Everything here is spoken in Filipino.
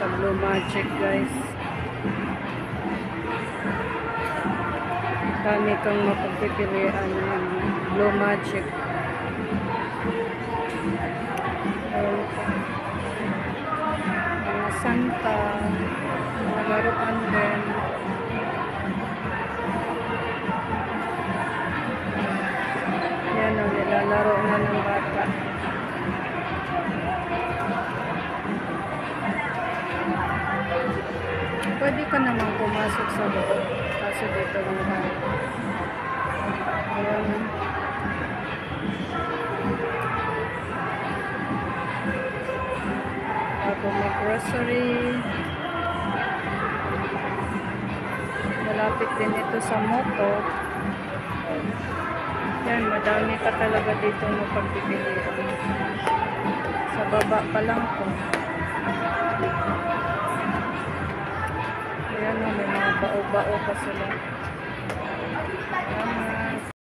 sa Blue Magic, guys. Dami kang mapagpipilian ng Blue Magic. Mga Santa, mga laruan din. Yan o, nilalaro na ng bata. Pwede ka naman pumasok sa loob. Kaso dito lang tayo. Ayan. Bago mag-grocery. Malapit din ito sa moto. Yan, madami ka talaga dito mapagpipilian. Sa baba pa lang po. Ayan o, may mga bao-bao pa sila.